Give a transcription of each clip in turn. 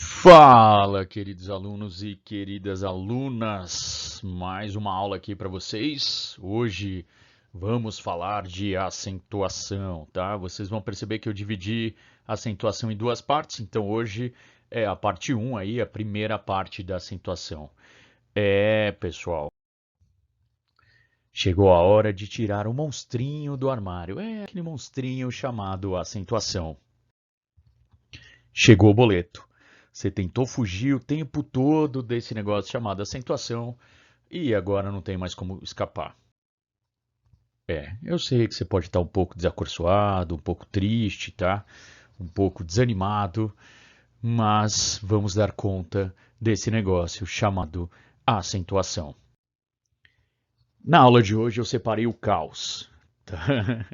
Fala, queridos alunos e queridas alunas. Mais uma aula aqui para vocês. Hoje vamos falar de acentuação, tá? Vocês vão perceber que eu dividi a acentuação em duas partes, então hoje é a parte um aí, a primeira parte da acentuação. Pessoal, chegou a hora de tirar o monstrinho do armário. É aquele monstrinho chamado acentuação. Chegou o boleto. Você tentou fugir o tempo todo desse negócio chamado acentuação e agora não tem mais como escapar. Eu sei que você pode estar um pouco desacorçoado, um pouco triste, tá? Um pouco desanimado, mas vamos dar conta desse negócio chamado acentuação. Na aula de hoje eu separei o caos, tá?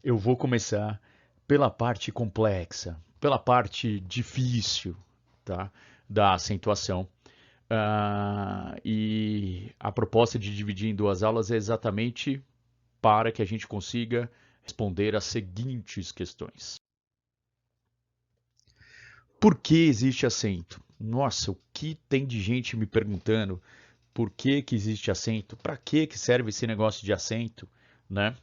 Eu vou começar pela parte complexa, pela parte difícil, tá? Da acentuação. E a proposta de dividir em duas aulas é exatamente para que a gente consiga responder as seguintes questões. Por que existe acento? Nossa, o que tem de gente me perguntando por que existe acento? Para que serve esse negócio de acento, né?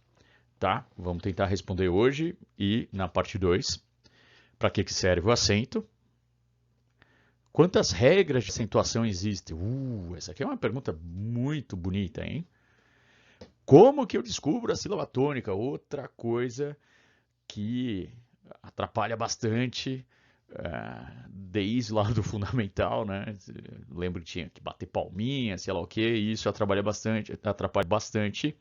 Tá? Vamos tentar responder hoje e na parte 2. Para que serve o acento? Quantas regras de acentuação existem? Essa aqui é uma pergunta muito bonita, hein? Como que eu descubro a sílaba tônica? Outra coisa que atrapalha bastante desde lá do fundamental, né? Lembro que tinha que bater palminha, sei lá o que, e isso atrapalha bastante.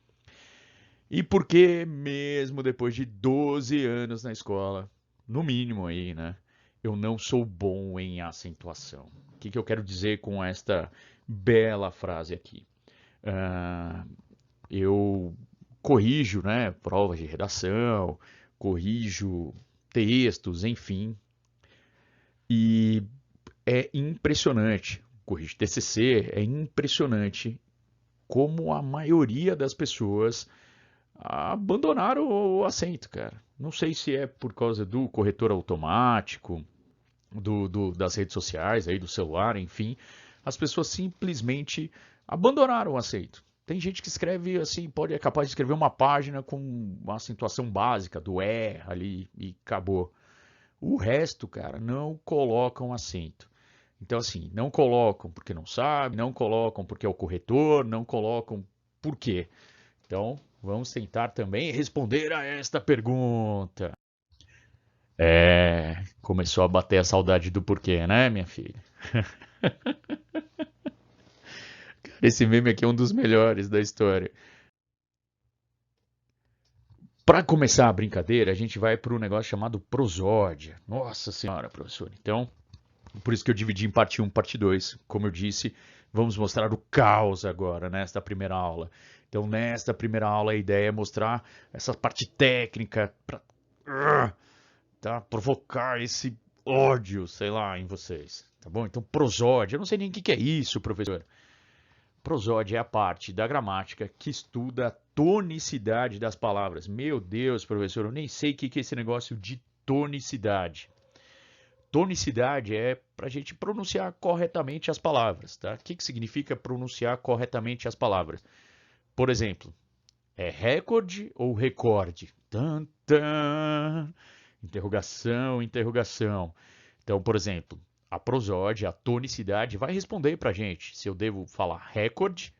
E por que mesmo depois de 12 anos na escola, no mínimo aí, né? Eu não sou bom em acentuação. O que eu quero dizer com esta bela frase aqui? Ah, eu corrijo, né, provas de redação, corrijo textos, enfim, e é impressionante, corrijo TCC, é impressionante como a maioria das pessoas abandonaram o acento, cara. Não sei se é por causa do corretor automático, das redes sociais, aí do celular, enfim, as pessoas simplesmente abandonaram o acento. Tem gente que escreve assim, é capaz de escrever uma página com uma acentuação básica do ali e acabou. O resto, cara, não colocam acento. Então, assim, não colocam porque não sabe, não colocam porque é o corretor, não colocam por quê. Então, vamos tentar também responder a esta pergunta. Começou a bater a saudade do porquê, né, minha filha? Esse meme aqui é um dos melhores da história. Para começar a brincadeira, a gente vai para um negócio chamado prosódia. Nossa senhora, professor. Então, por isso que eu dividi em parte um, parte 2. Como eu disse, vamos mostrar o caos agora, nesta primeira aula. Então, nesta primeira aula, a ideia é mostrar essa parte técnica para provocar esse ódio, sei lá, em vocês. Tá bom? Então, prosódia. Eu não sei nem o que é isso, professor. Prosódia é a parte da gramática que estuda a tonicidade das palavras. Meu Deus, professor, eu nem sei o que é esse negócio de tonicidade. Tonicidade é para a gente pronunciar corretamente as palavras, tá? O que significa pronunciar corretamente as palavras? Por exemplo, é recorde ou recorde? Tan, tan. Interrogação, interrogação. Então, por exemplo, a prosódia, a tonicidade, vai responder para a gente se eu devo falar recorde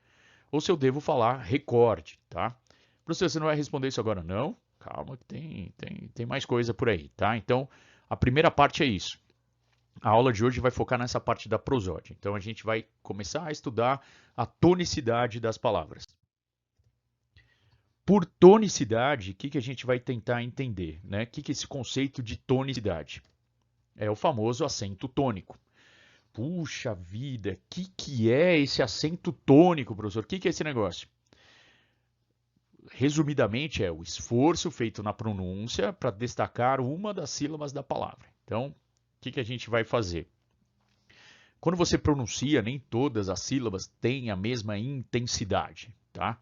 ou se eu devo falar recorde, tá? Professor, você não vai responder isso agora, não? Calma que tem mais coisa por aí, tá? Então, a primeira parte é isso. A aula de hoje vai focar nessa parte da prosódia. Então, a gente vai começar a estudar a tonicidade das palavras. Por tonicidade, o que a gente vai tentar entender? Né? O que é esse conceito de tonicidade? É o famoso acento tônico. Puxa vida, o que é esse acento tônico, professor? O que é esse negócio? Resumidamente, é o esforço feito na pronúncia para destacar uma das sílabas da palavra. Então, o que a gente vai fazer? Quando você pronuncia, nem todas as sílabas têm a mesma intensidade, tá?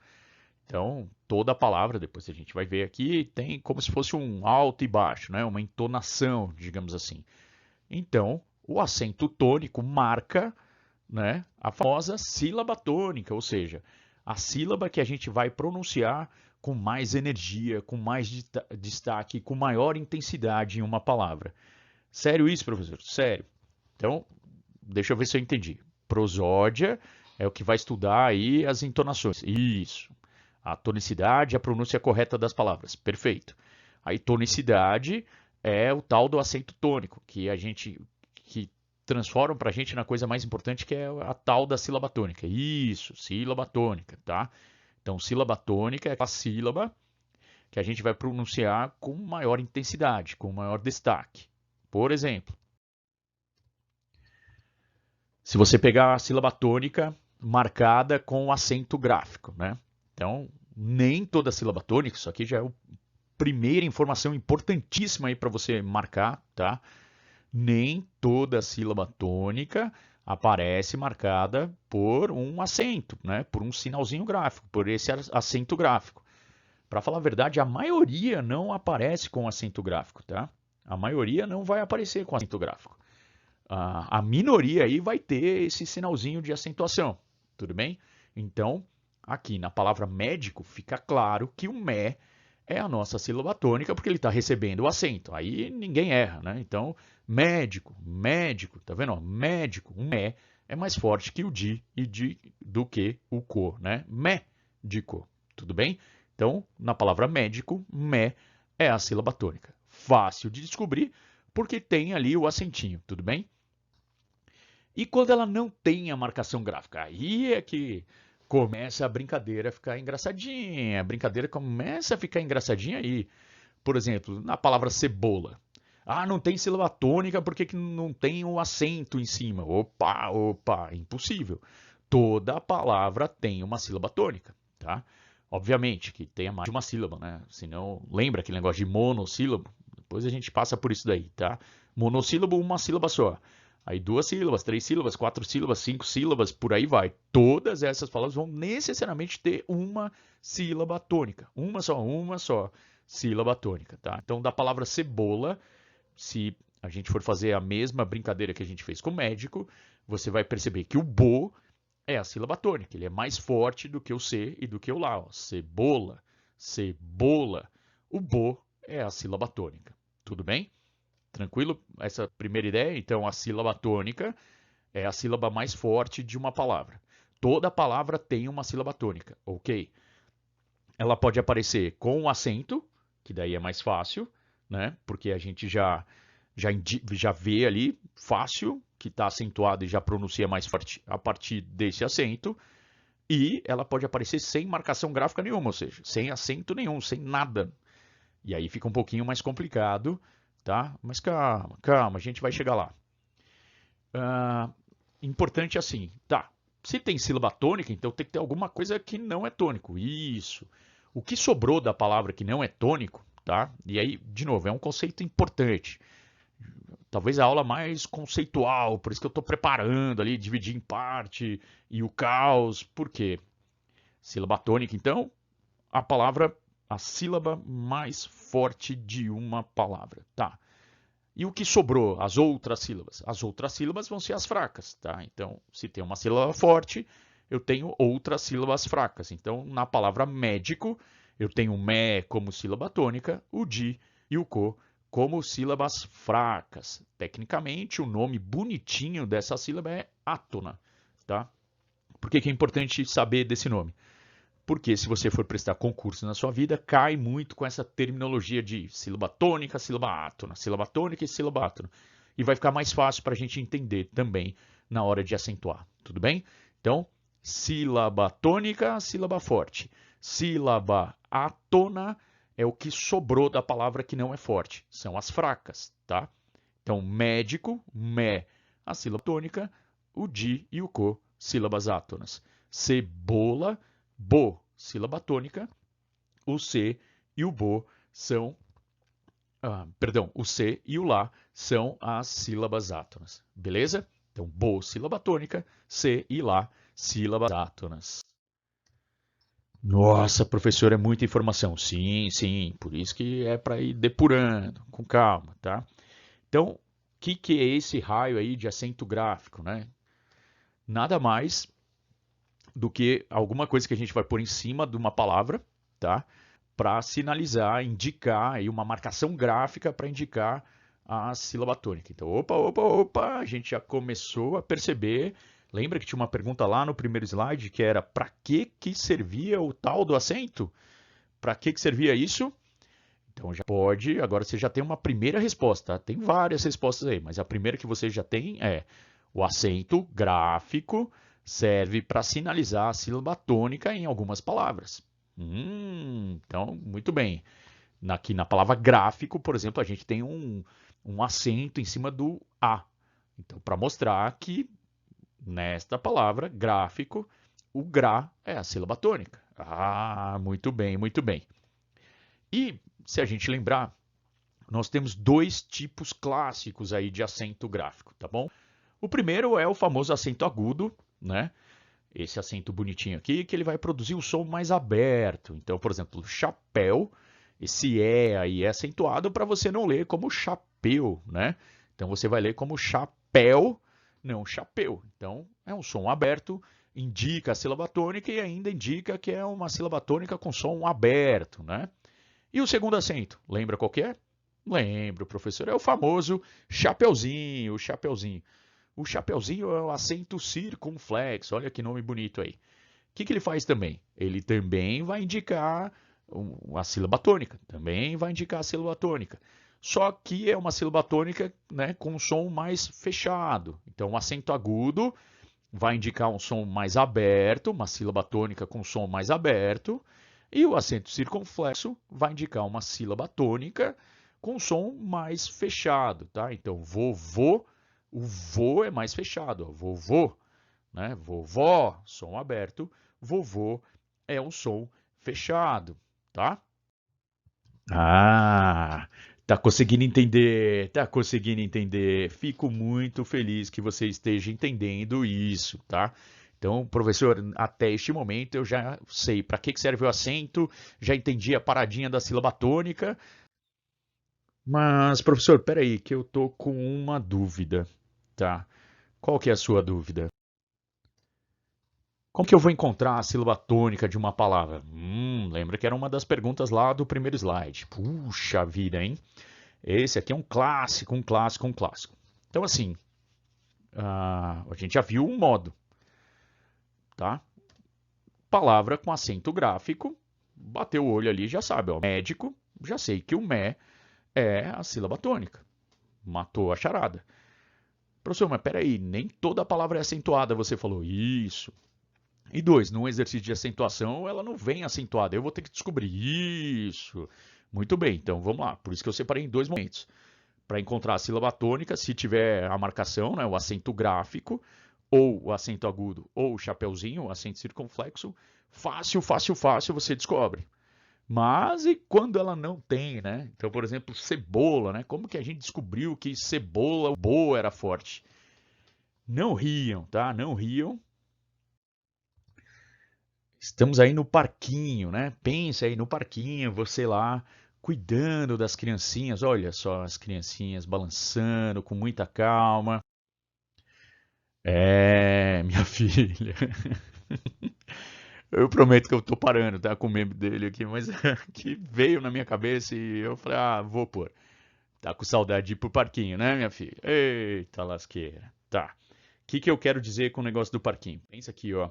Então, toda a palavra, depois a gente vai ver aqui, tem como se fosse um alto e baixo, né? Uma entonação, digamos assim. Então, O acento tônico marca, né, a famosa sílaba tônica, ou seja, a sílaba que a gente vai pronunciar com mais energia, com mais destaque, com maior intensidade em uma palavra. Sério isso, professor? Sério. Então, deixa eu ver se eu entendi. Prosódia é o que vai estudar aí as entonações. Isso. A tonicidade é a pronúncia correta das palavras. Perfeito. Aí tonicidade é o tal do acento tônico, que transformam para a gente na coisa mais importante, que é a tal da sílaba tônica. Isso, sílaba tônica, tá? Então, sílaba tônica é a sílaba que a gente vai pronunciar com maior intensidade, com maior destaque. Por exemplo, se você pegar a sílaba tônica marcada com acento gráfico, né? Então, nem toda sílaba tônica, isso aqui já é a primeira informação importantíssima aí para você marcar, tá? Nem toda sílaba tônica aparece marcada por um acento, né? Por um sinalzinho gráfico, por esse acento gráfico. Para falar a verdade, a maioria não aparece com acento gráfico, tá? A maioria não vai aparecer com acento gráfico. A minoria aí vai ter esse sinalzinho de acentuação, tudo bem? Então, aqui na palavra médico, fica claro que o mé é a nossa sílaba tônica, porque ele está recebendo o acento. Aí ninguém erra, né? Então, médico, médico, tá vendo? Médico, um mé é mais forte que o di do que o co, né? Médico, tudo bem? Então, na palavra médico, mé é a sílaba tônica. Fácil de descobrir, porque tem ali o acentinho, tudo bem? E quando ela não tem a marcação gráfica, aí é que começa a brincadeira a ficar engraçadinha. A brincadeira começa a ficar engraçadinha aí. Por exemplo, na palavra cebola. Ah, não tem sílaba tônica porque que não tem o acento em cima. Opa, opa, impossível. Toda palavra tem uma sílaba tônica, tá? Obviamente que tenha mais de uma sílaba, né? Senão, lembra aquele negócio de monossílabo? Depois a gente passa por isso daí, tá? Monossílabo, uma sílaba só. Aí 2 sílabas, 3 sílabas, 4 sílabas, 5 sílabas, por aí vai. Todas essas palavras vão necessariamente ter uma sílaba tônica. Uma só sílaba tônica, tá? Então, da palavra cebola, se a gente for fazer a mesma brincadeira que a gente fez com o médico, você vai perceber que o bo é a sílaba tônica. Ele é mais forte do que o C e do que o lá. Ó. Cebola, cebola. O bo é a sílaba tônica. Tudo bem? Tranquilo? Essa primeira ideia? Então, a sílaba tônica é a sílaba mais forte de uma palavra. Toda palavra tem uma sílaba tônica, ok? Ela pode aparecer com um acento, que daí é mais fácil, né? Porque a gente já vê ali fácil que está acentuado e já pronuncia mais forte a partir desse acento. E ela pode aparecer sem marcação gráfica nenhuma, ou seja, sem acento nenhum, sem nada. E aí fica um pouquinho mais complicado, tá? Mas calma, calma, a gente vai chegar lá. Importante assim, tá? Se tem sílaba tônica, então tem que ter alguma coisa que não é tônico. Isso. O que sobrou da palavra que não é tônico, tá? E aí, de novo, é um conceito importante. Talvez a aula mais conceitual, por isso que eu estou preparando ali, dividir em parte e o caos. Por quê? Sílaba tônica, então, a sílaba mais forte de uma palavra, tá? E o que sobrou? As outras sílabas. As outras sílabas vão ser as fracas, tá? Então, se tem uma sílaba forte, eu tenho outras sílabas fracas. Então, na palavra médico, eu tenho mé como sílaba tônica, o di e o co como sílabas fracas. Tecnicamente, o nome bonitinho dessa sílaba é átona, tá? Por que é importante saber desse nome? Porque se você for prestar concurso na sua vida, cai muito com essa terminologia de sílaba tônica, sílaba átona, sílaba tônica e sílaba átona. E vai ficar mais fácil para a gente entender também na hora de acentuar, tudo bem? Então, sílaba tônica, sílaba forte. Sílaba átona é o que sobrou da palavra que não é forte, são as fracas, tá? Então, médico, mé, a sílaba tônica, o di e o co, sílabas átonas. Cebola, bo, sílaba tônica, o C e o bo são, perdão, o C e o lá são as sílabas átonas, beleza? Então, bo, sílaba tônica, C e lá, sílabas átonas. Nossa, professor, é muita informação. Sim, sim, por isso que é para ir depurando, com calma, tá? Então, o que é esse raio aí de acento gráfico, né? Nada mais do que alguma coisa que a gente vai pôr em cima de uma palavra, tá? Para sinalizar, indicar aí uma marcação gráfica para indicar a sílaba tônica. Então, opa, a gente já começou a perceber. Lembra que tinha uma pergunta lá no primeiro slide que era para que servia o tal do acento? Para que servia isso? Então já pode, agora você já tem uma primeira resposta, tá? Tem várias respostas aí, mas a primeira que você já tem é o acento gráfico serve para sinalizar a sílaba tônica em algumas palavras. Então, muito bem. Aqui na palavra gráfico, por exemplo, a gente tem um acento em cima do A. Então, para mostrar que nesta palavra, gráfico, o gra é a sílaba tônica. Ah, muito bem, muito bem. E se a gente lembrar, nós temos dois tipos clássicos aí de acento gráfico, tá bom? O primeiro é o famoso acento agudo, né? Esse acento bonitinho aqui, que ele vai produzir o som mais aberto. Então, por exemplo, chapéu, esse E aí é acentuado para você não ler como chapéu, né? Então você vai ler como chapéu, não chapéu. Então é um som aberto, indica a sílaba tônica e ainda indica que é uma sílaba tônica com som aberto, né? E o segundo acento, lembra qual que é? Lembro, professor, é o famoso chapeuzinho, o chapeuzinho. O chapeuzinho é o acento circunflexo, olha que nome bonito aí. O que ele faz também? Ele também vai indicar a sílaba tônica, também vai indicar a sílaba tônica. Só que é uma sílaba tônica, né, com um som mais fechado. Então, o acento agudo vai indicar um som mais aberto, uma sílaba tônica com som mais aberto, e o acento circunflexo vai indicar uma sílaba tônica com som mais fechado, tá? Então, vovô, o vô é mais fechado, ó, vovô, né? Vovó, som aberto, vovô é um som fechado, tá? Ah, tá conseguindo entender, tá conseguindo entender. Fico muito feliz que você esteja entendendo isso, tá? Então, professor, até este momento eu já sei para que serve o acento, já entendi a paradinha da sílaba tônica. Mas, professor, peraí, que eu tô com uma dúvida, tá? Qual que é a sua dúvida? Como que eu vou encontrar a sílaba tônica de uma palavra? Lembra que era uma das perguntas lá do primeiro slide. Puxa vida, hein? Esse aqui é um clássico, um clássico, um clássico. Então, assim, a gente já viu um modo, tá? Palavra com acento gráfico, bateu o olho ali, já sabe, ó, médico, já sei que o mé é a sílaba tônica. Matou a charada. Professor, mas peraí, nem toda palavra é acentuada, você falou. Isso. E dois, num exercício de acentuação, ela não vem acentuada. Eu vou ter que descobrir isso. Muito bem, então vamos lá. Por isso que eu separei em dois momentos. Para encontrar a sílaba tônica, se tiver a marcação, né, o acento gráfico, ou o acento agudo, ou o chapeuzinho, o acento circunflexo, fácil, fácil, fácil você descobre. Mas e quando ela não tem, né? Então, por exemplo, cebola, né? Como que a gente descobriu que cebola, boa era forte? Não riam, tá? Não riam. Estamos aí no parquinho, né? Pense aí no parquinho, você lá cuidando das criancinhas. Olha só as criancinhas balançando com muita calma. É, minha filha. Eu prometo que eu tô parando, tá? Com o meme dele aqui, mas que veio na minha cabeça e eu falei, ah, vou pôr. Tá com saudade de ir pro parquinho, né, minha filha? Eita lasqueira. Tá. O que eu quero dizer com o negócio do parquinho? Pensa aqui, ó.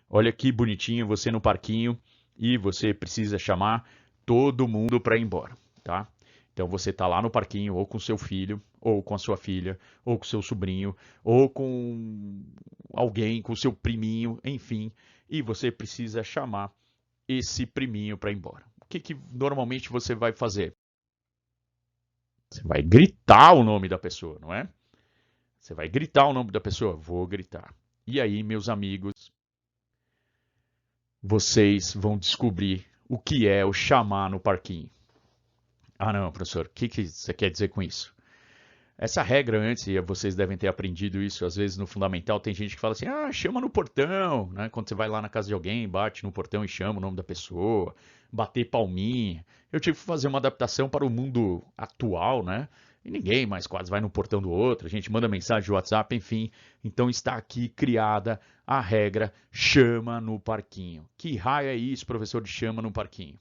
Olha que bonitinho você no parquinho e você precisa chamar todo mundo para ir embora, tá? Então você está lá no parquinho ou com seu filho, ou com a sua filha, ou com seu sobrinho, ou com alguém, com seu priminho, enfim, e você precisa chamar esse priminho para ir embora. O que normalmente você vai fazer? Você vai gritar o nome da pessoa, não é? Você vai gritar o nome da pessoa? Vou gritar. E aí, meus amigos, vocês vão descobrir o que é o chamar no parquinho. Ah, não, professor, o que você quer dizer com isso? Essa regra antes, e vocês devem ter aprendido isso, às vezes no fundamental tem gente que fala assim, ah, chama no portão, né? Quando você vai lá na casa de alguém, bate no portão e chama o nome da pessoa, bater palminha. Eu tive que fazer uma adaptação para o mundo atual, né? E ninguém mais quase vai no portão do outro, a gente manda mensagem de WhatsApp, enfim. Então está aqui criada a regra chama no parquinho. Que raio é isso, professor, de chama no parquinho?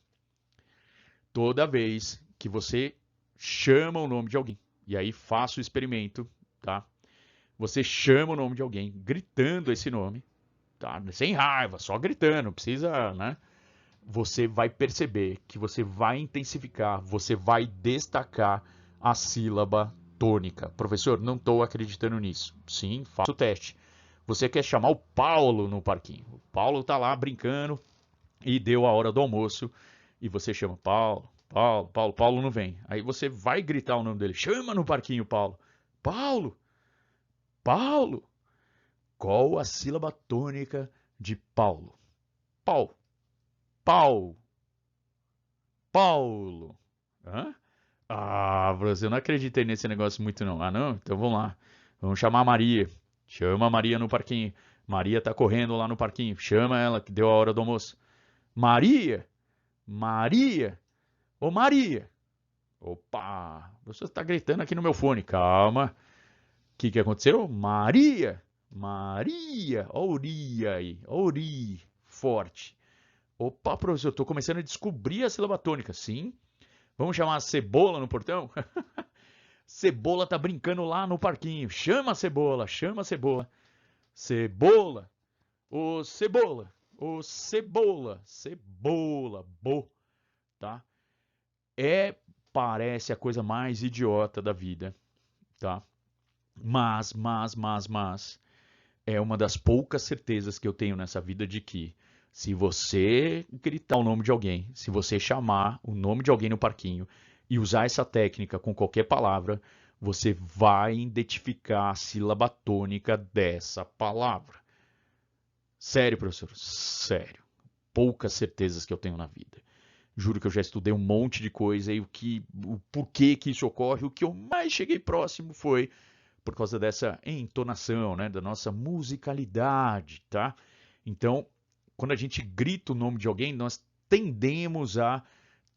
Toda vez que você chama o nome de alguém, e aí faça o experimento, tá? Você chama o nome de alguém, gritando esse nome, tá? Sem raiva, só gritando, não precisa, né? Você vai perceber que você vai intensificar, você vai destacar a sílaba tônica. Professor, não estou acreditando nisso. Sim, faça o teste. Você quer chamar o Paulo no parquinho. O Paulo está lá brincando e deu a hora do almoço. E você chama Paulo, Paulo, Paulo, Paulo não vem. Aí você vai gritar o nome dele. Chama no parquinho, Paulo. Paulo, Paulo. Qual a sílaba tônica de Paulo? Paulo, Paulo, Paulo. Hã? Ah, você não acreditei nesse negócio muito não. Ah, não? Então vamos lá. Vamos chamar a Maria. Chama a Maria no parquinho. Maria tá correndo lá no parquinho. Chama ela que deu a hora do almoço. Maria! Maria! Ô Maria! Opa! Você está gritando aqui no meu fone. Calma. O que aconteceu? Maria! Maria! Ouria aí. Ouri. Forte. Opa, professor, eu tô começando a descobrir a sílaba tônica. Sim. Vamos chamar a Cebola no portão? Cebola tá brincando lá no parquinho. Chama a Cebola, chama a Cebola. Cebola, ô Cebola, ô Cebola, Cebola, tá? Parece a coisa mais idiota da vida, tá? Mas, é uma das poucas certezas que eu tenho nessa vida de que se você gritar o nome de alguém, se você chamar o nome de alguém no parquinho e usar essa técnica com qualquer palavra, você vai identificar a sílaba tônica dessa palavra. Sério, professor? Sério. Poucas certezas que eu tenho na vida. Juro que eu já estudei um monte de coisa e o porquê que isso ocorre, o que eu mais cheguei próximo foi por causa dessa entonação, né, da nossa musicalidade, tá? Então, quando a gente grita o nome de alguém, nós tendemos a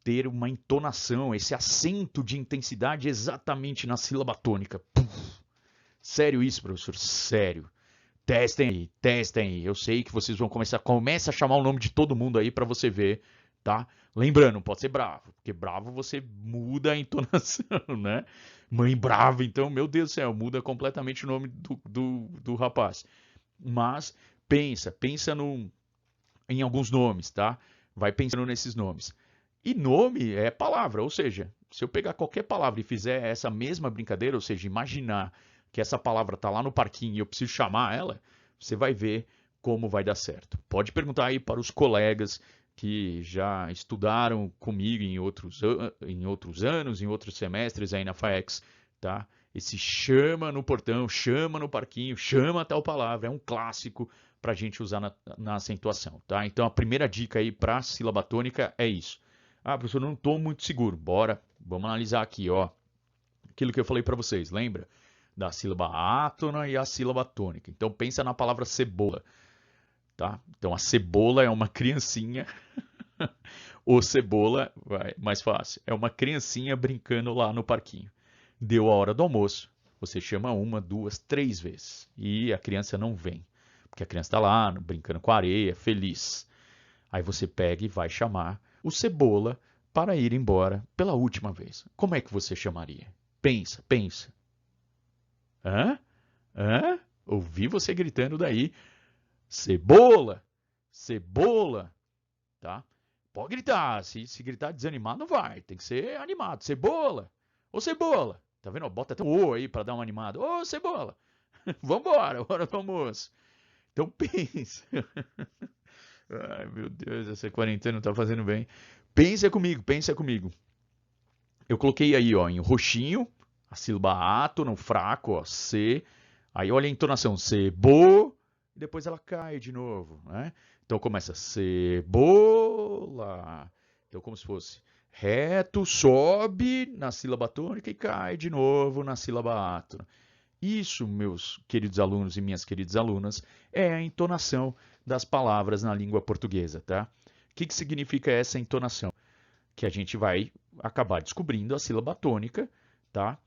ter uma entonação, esse acento de intensidade exatamente na sílaba tônica. Puf. Sério isso, professor? Sério. Testem aí. Eu sei que vocês vão começa a chamar o nome de todo mundo aí para você ver, tá? Lembrando, não pode ser bravo, porque bravo você muda a entonação, né? Mãe brava, então, meu Deus do céu, muda completamente o nome do rapaz. Mas pensa em alguns nomes, tá? Vai pensando nesses nomes. E nome é palavra, ou seja, se eu pegar qualquer palavra e fizer essa mesma brincadeira, ou seja, imaginar que essa palavra está lá no parquinho e eu preciso chamar ela, você vai ver como vai dar certo. Pode perguntar aí para os colegas que já estudaram comigo em outros anos, em outros semestres aí na FAEX, tá? Esse chama no portão, chama no parquinho, chama a tal palavra, é um clássico para a gente usar na acentuação, tá? Então a primeira dica aí para sílaba tônica é isso. Ah, professor, não estou muito seguro. Bora, vamos analisar aqui, ó. Aquilo que eu falei para vocês, lembra? Da sílaba átona e a sílaba tônica. Então pensa na palavra cebola, tá? Então a cebola é uma criancinha. O cebola, mais fácil, é uma criancinha brincando lá no parquinho. Deu a hora do almoço, você chama uma, duas, três vezes e a criança não vem, porque a criança está lá brincando com a areia, feliz. Aí você pega e vai chamar o cebola para ir embora pela última vez. Como é que você chamaria? Pensa. Hã? Hã? Ouvi você gritando daí. Cebola! Cebola! Tá? Pode gritar. Se gritar desanimado, não vai. Tem que ser animado. Cebola! Ô, Cebola! Tá vendo? Bota até um O aí para dar uma animada. Ô, Cebola! Vambora, hora do almoço. Então pensa. Ai, meu Deus, essa quarentena não tá fazendo bem. Pensa comigo. Eu coloquei aí, ó, em roxinho, a sílaba ato, no fraco, ó, C. Aí olha a entonação, cebo, e depois ela cai de novo, né? Então começa cebola. Então como se fosse reto, sobe na sílaba tônica e cai de novo na sílaba átona. Isso, meus queridos alunos e minhas queridas alunas, é a entonação das palavras na língua portuguesa, tá? O que significa essa entonação? Que a gente vai acabar descobrindo a sílaba tônica, tá?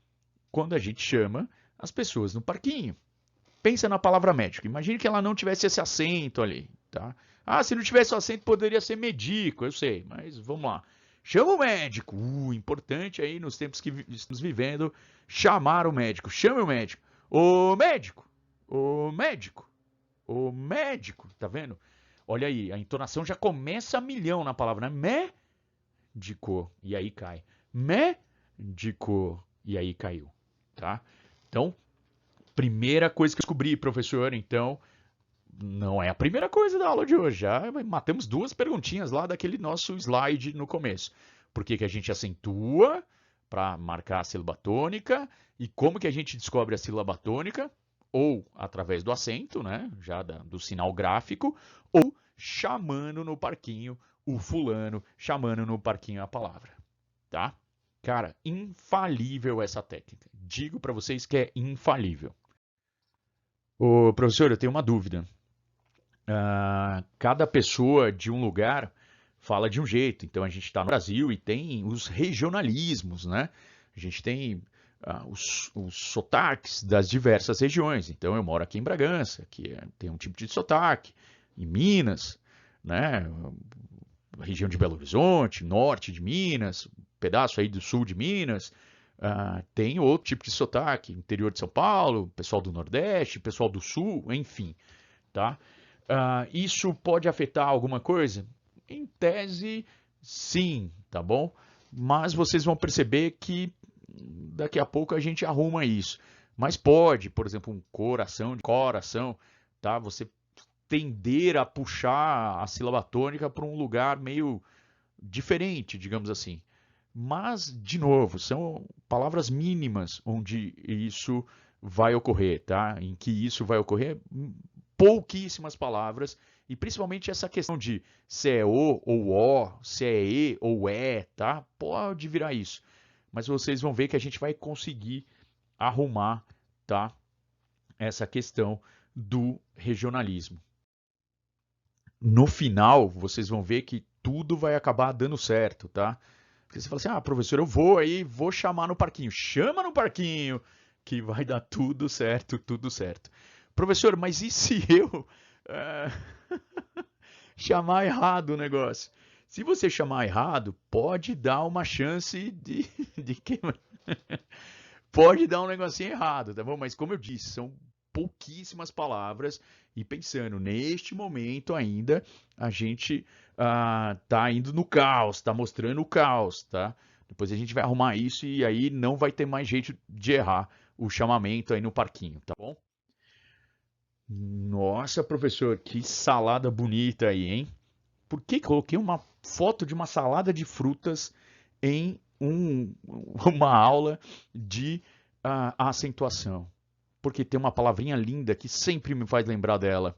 quando a gente chama as pessoas no parquinho. Pensa na palavra médico. Imagine que ela não tivesse esse acento ali, tá? Ah, se não tivesse o acento poderia ser medico, eu sei, mas vamos lá. Chama o médico. Importante aí nos tempos que estamos vivendo, chamar o médico. Chame o médico. Ô médico, ô médico, ô médico, tá vendo? Olha aí, a entonação já começa a milhão na palavra, né? Médico, e aí cai. Médico, e aí caiu, tá? Então, primeira coisa que eu descobri, professor, então, não é a primeira coisa da aula de hoje. Já matamos 2 perguntinhas lá daquele nosso slide no começo. Por que que a gente acentua para marcar a sílaba tônica e como que a gente descobre a sílaba tônica? Ou através do acento, né, já do sinal gráfico, ou chamando no parquinho o fulano, chamando no parquinho a palavra, tá? Cara, infalível essa técnica. Digo para vocês que é infalível. Ô, professor, eu tenho uma dúvida. Cada pessoa de um lugar fala de um jeito. Então a gente está no Brasil e tem os regionalismos, né? A gente tem os sotaques das diversas regiões. Então eu moro aqui em Bragança, que tem um tipo de sotaque. Em Minas, né? Região de Belo Horizonte, norte de Minas, pedaço aí do sul de Minas. Tem outro tipo de sotaque, interior de São Paulo, pessoal do Nordeste, pessoal do Sul, enfim, tá? Isso pode afetar alguma coisa? Em tese, sim, tá bom? Mas vocês vão perceber que daqui a pouco a gente arruma isso. Mas pode, por exemplo, um coração, tá? Você tender a puxar a sílaba tônica para um lugar meio diferente, digamos assim. Mas, de novo, são palavras mínimas onde isso vai ocorrer, tá? Em que isso vai ocorrer, pouquíssimas palavras, e principalmente essa questão de se é o ou ó, se é e ou é, tá? Pode virar isso. Mas vocês vão ver que a gente vai conseguir arrumar, tá? Essa questão do regionalismo. No final, vocês vão ver que tudo vai acabar dando certo, tá? Porque você fala assim, professor, eu vou aí, vou chamar no parquinho. Chama no parquinho, que vai dar tudo certo, tudo certo. Professor, mas e se eu chamar errado o negócio? Se você chamar errado, pode dar uma chance de queimar. Pode dar um negocinho errado, tá bom? Mas como eu disse, são pouquíssimas palavras e pensando, neste momento ainda, a gente tá indo no caos, tá mostrando o caos, tá? Depois a gente vai arrumar isso e aí não vai ter mais jeito de errar o chamamento aí no parquinho, tá bom? Nossa, professor, que salada bonita aí, hein? Por que coloquei uma foto de uma salada de frutas em uma aula de acentuação? Porque tem uma palavrinha linda que sempre me faz lembrar dela.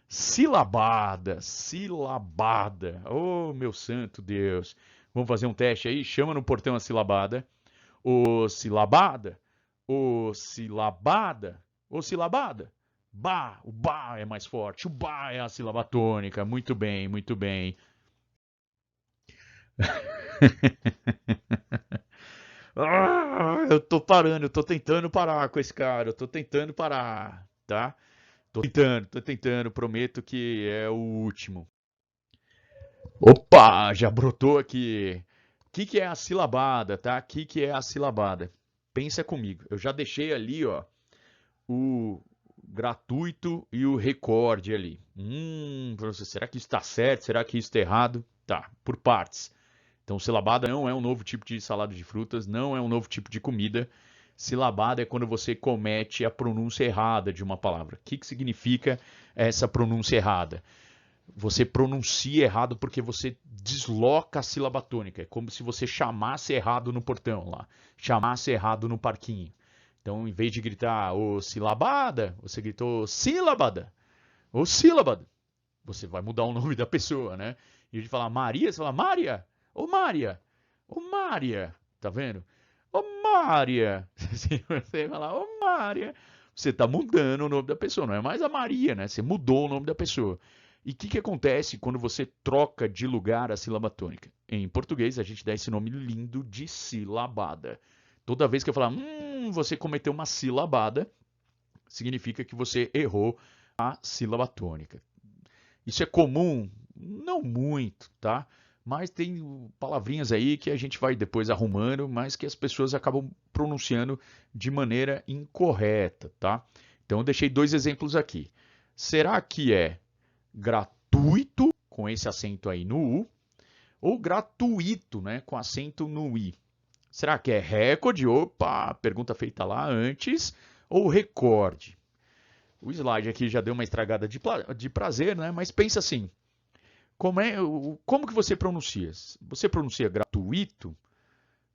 Silabada, silabada. Oh, meu santo Deus. Vamos fazer um teste aí? Chama no portão a silabada. Ô, silabada. Ô, silabada. Ô, silabada. Bá, o bá é mais forte. O bá é a sílaba tônica. Muito bem, muito bem. Eu tô parando, eu tô tentando parar com esse cara. Eu tô tentando parar, tá? Tô tentando, prometo que é o último. Opa, já brotou aqui. O que é a silabada, tá? O que é a silabada? Pensa comigo. Eu já deixei ali, ó, o gratuito e o recorde ali. Professor, será que isso está certo? Será que isso está errado? Tá, por partes. Então, silabada não é um novo tipo de salada de frutas, não é um novo tipo de comida. Silabada é quando você comete a pronúncia errada de uma palavra. O que significa essa pronúncia errada? Você pronuncia errado porque você desloca a sílaba tônica. É como se você chamasse errado no portão lá, chamasse errado no parquinho. Então, em vez de gritar ô silabada, você gritou sílabada, ou sílabada. Você vai mudar o nome da pessoa, né? E de falar Maria, você fala Mária, ô Mária, ô Mária, tá vendo? Ô Mária, você fala ô Mária, você está mudando o nome da pessoa, não é mais a Maria, né? Você mudou o nome da pessoa. E o que acontece quando você troca de lugar a sílaba tônica? Em português, a gente dá esse nome lindo de silabada. Toda vez que eu falar, você cometeu uma silabada, significa que você errou a sílaba tônica. Isso é comum? Não muito, tá? Mas tem palavrinhas aí que a gente vai depois arrumando, mas que as pessoas acabam pronunciando de maneira incorreta, tá? Então eu deixei 2 exemplos aqui. Será que é gratuito, com esse acento aí no U, ou gratuito, né, com acento no I? Será que é recorde? Opa, pergunta feita lá antes, ou recorde? O slide aqui já deu uma estragada de prazer, né? Mas pensa assim, como que você pronuncia? Você pronuncia gratuito?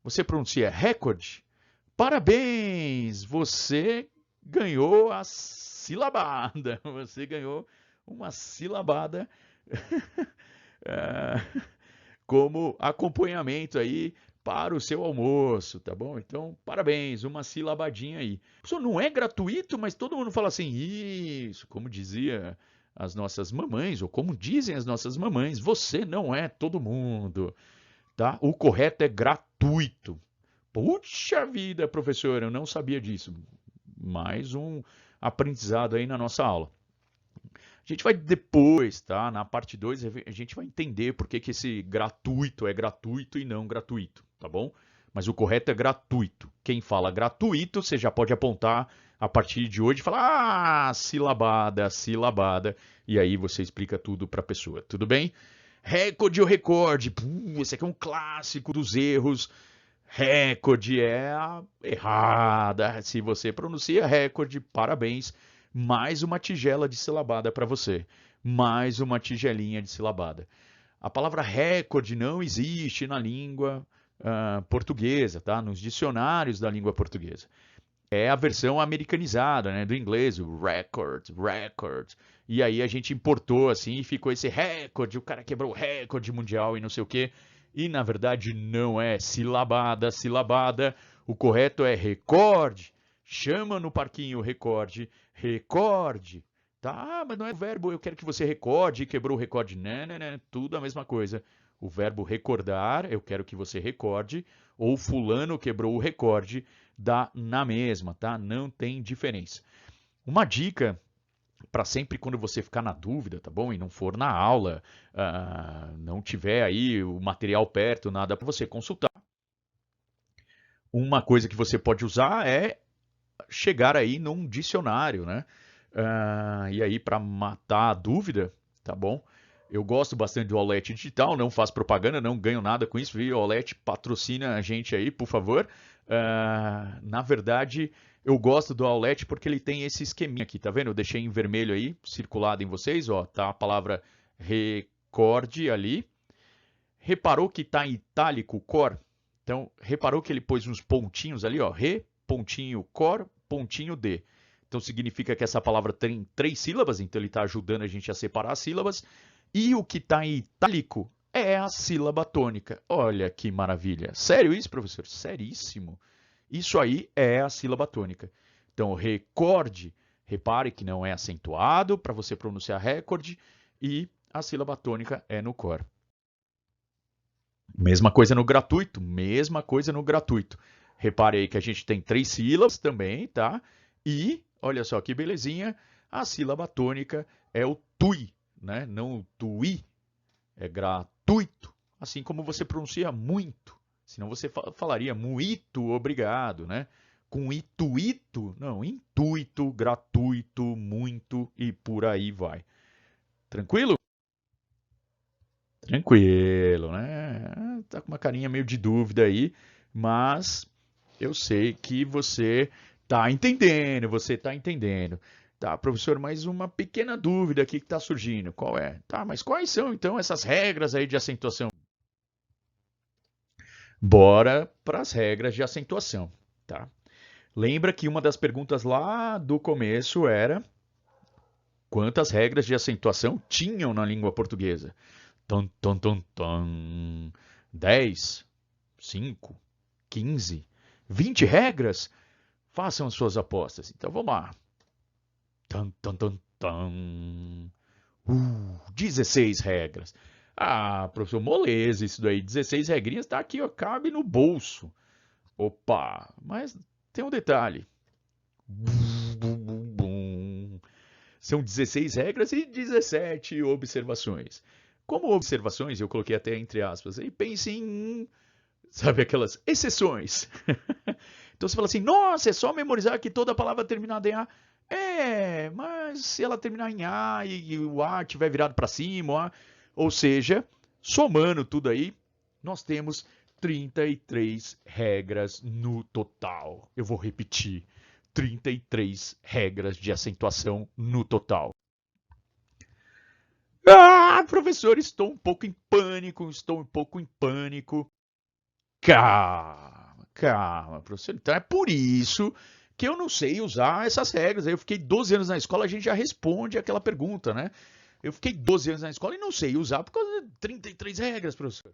Você pronuncia recorde? Parabéns! Você ganhou a silabada. Você ganhou uma silabada como acompanhamento aí para o seu almoço, tá bom? Então, parabéns, uma silabadinha aí. Isso não é gratuito, mas todo mundo fala assim, isso, como dizia as nossas mamães, ou como dizem as nossas mamães, você não é todo mundo, tá? O correto é gratuito. Puxa vida, professor, eu não sabia disso. Mais um aprendizado aí na nossa aula. A gente vai depois, tá? Na parte 2 a gente vai entender por que esse gratuito é gratuito e não gratuito, tá bom? Mas o correto é gratuito. Quem fala gratuito, você já pode apontar a partir de hoje e falar, silabada, silabada. E aí você explica tudo para a pessoa, tudo bem? Recorde ou recorde? Esse aqui é um clássico dos erros. Recorde é a errada. Se você pronuncia recorde, parabéns. Mais uma tigela de silabada para você. Mais uma tigelinha de silabada. A palavra recorde não existe na língua portuguesa, tá? Nos dicionários da língua portuguesa. É a versão americanizada, né, do inglês, o record, record. E aí a gente importou assim e ficou esse recorde, o cara quebrou o recorde mundial e não sei o quê. E na verdade não é silabada, silabada. O correto é recorde. Chama no parquinho recorde, recorde. Tá, mas não é o verbo, eu quero que você recorde, quebrou o recorde. Não, tudo a mesma coisa. O verbo recordar, eu quero que você recorde, ou fulano quebrou o recorde, dá na mesma, tá? Não tem diferença. Uma dica para sempre quando você ficar na dúvida, tá bom? E não for na aula, não tiver aí o material perto, nada para você consultar. Uma coisa que você pode usar é chegar aí num dicionário, né? E aí para matar a dúvida, tá bom? Eu gosto bastante do Aulete Digital, não faço propaganda, não ganho nada com isso, viu? Aulete patrocina a gente aí, por favor. Na verdade, eu gosto do Aulete porque ele tem esse esqueminha aqui, tá vendo? Eu deixei em vermelho aí, circulado em vocês, ó, tá a palavra recorde ali. Reparou que tá em itálico cor? Então, reparou que ele pôs uns pontinhos ali, ó, re, pontinho cor, pontinho D. Então significa que essa palavra tem 3 sílabas, então ele está ajudando a gente a separar as sílabas. E o que está em itálico é a sílaba tônica. Olha que maravilha. Sério isso, professor? Seríssimo. Isso aí é a sílaba tônica. Então, recorde, repare que não é acentuado para você pronunciar recorde e a sílaba tônica é no cor. Mesma coisa no gratuito, mesma coisa no gratuito. Repare aí que a gente tem 3 sílabas também, tá? E, olha só que belezinha, a sílaba tônica é o tui, né? Não o tui, é gratuito. Assim como você pronuncia muito, senão você falaria muito obrigado, né? Com ituito, não, intuito, gratuito, muito e por aí vai. Tranquilo? Tranquilo, né? Tá com uma carinha meio de dúvida aí, mas eu sei que você tá entendendo, você tá entendendo. Tá, professor, mais uma pequena dúvida aqui que está surgindo. Qual é? Tá, mas quais são então essas regras aí de acentuação? Bora para as regras de acentuação, tá? Lembra que uma das perguntas lá do começo era quantas regras de acentuação tinham na língua portuguesa? Tum, tum, tum, tum. 10, 5, 15, 20 regras? Façam as suas apostas. Então vamos lá. Tum, tum, tum, tum. 16 regras. Ah, professor, moleza isso daí. 16 regrinhas tá aqui, ó, cabe no bolso. Opa, mas tem um detalhe. Bum, bum, bum, bum. São 16 regras e 17 observações. Como observações, eu coloquei até entre aspas, e pense em, sabe, aquelas exceções. Então você fala assim, nossa, é só memorizar que toda palavra terminada em A. É, mas se ela terminar em A e o A estiver virado para cima, ou seja, somando tudo aí, nós temos 33 regras no total. Eu vou repetir. 33 regras de acentuação no total. Ah, professor, estou um pouco em pânico, estou um pouco em pânico. Calma, calma, professor. Então é por isso que eu não sei usar essas regras. Eu fiquei 12 anos na escola, a gente já responde aquela pergunta, né? Eu fiquei 12 anos na escola e não sei usar por causa de 33 regras, professor.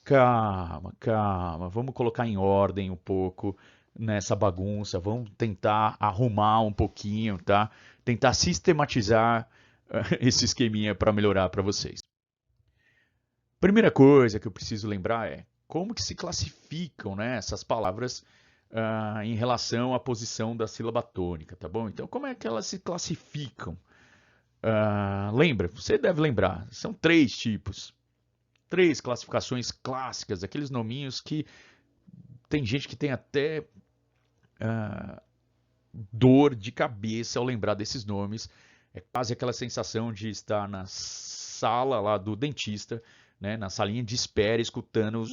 Calma, calma. Vamos colocar em ordem um pouco nessa bagunça. Vamos tentar arrumar um pouquinho, tá? Tentar sistematizar esse esqueminha para melhorar para vocês. Primeira coisa que eu preciso lembrar é como que se classificam, né, essas palavras em relação à posição da sílaba tônica, tá bom? Então, como é que elas se classificam? Lembra? Você deve lembrar. São três tipos. Três classificações clássicas, aqueles nominhos que tem gente que tem até dor de cabeça ao lembrar desses nomes. É quase aquela sensação de estar na sala lá do dentista, né, na salinha de espera, escutando os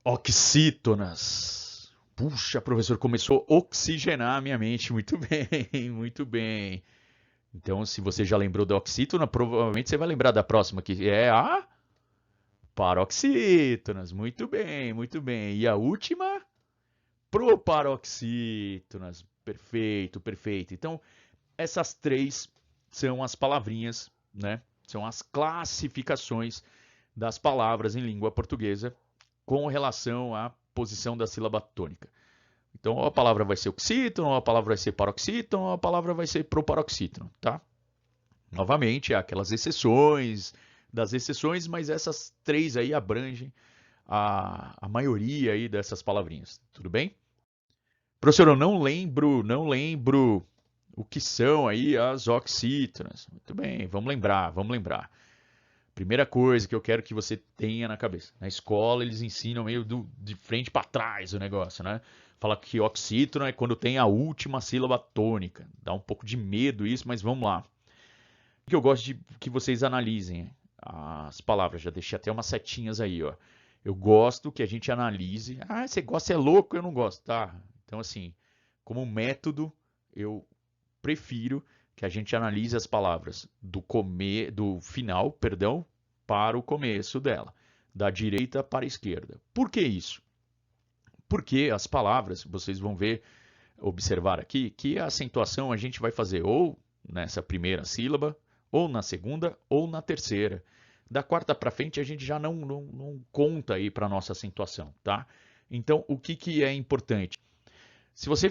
oxítonas. Puxa, professor, começou a oxigenar a minha mente. Muito bem, muito bem. Então, se você já lembrou da oxítona, provavelmente você vai lembrar da próxima, que é a paroxítonas. Muito bem, muito bem. E a última? Proparoxítonas. Perfeito, perfeito. Então, essas três são as palavrinhas, né? São as classificações das palavras em língua portuguesa com relação à posição da sílaba tônica. Então, ou a palavra vai ser oxítono, ou a palavra vai ser paroxítono, ou a palavra vai ser proparoxítono, tá? Novamente, há aquelas exceções das exceções, mas essas três aí abrangem a maioria aí dessas palavrinhas. Tudo bem? Professor, eu não lembro o que são aí as oxítonas. Muito bem, vamos lembrar, vamos lembrar. Primeira coisa que eu quero que você tenha na cabeça. Na escola eles ensinam meio de frente para trás o negócio, né? Fala que oxítono é quando tem a última sílaba tônica. Dá um pouco de medo isso, mas vamos lá. O que eu gosto de que vocês analisem as palavras. Já deixei até umas setinhas aí, ó. Eu gosto que a gente analise. Ah, você gosta é louco, eu não gosto, tá? Então assim, como método, eu prefiro que a gente analise as palavras do final, perdão, para o começo dela, da direita para a esquerda. Por que isso? Porque as palavras, vocês vão ver, observar aqui, que a acentuação a gente vai fazer ou nessa primeira sílaba, ou na segunda, ou na terceira. Da quarta para frente a gente já não conta aí para a nossa acentuação, tá? Então, o que é importante? Se você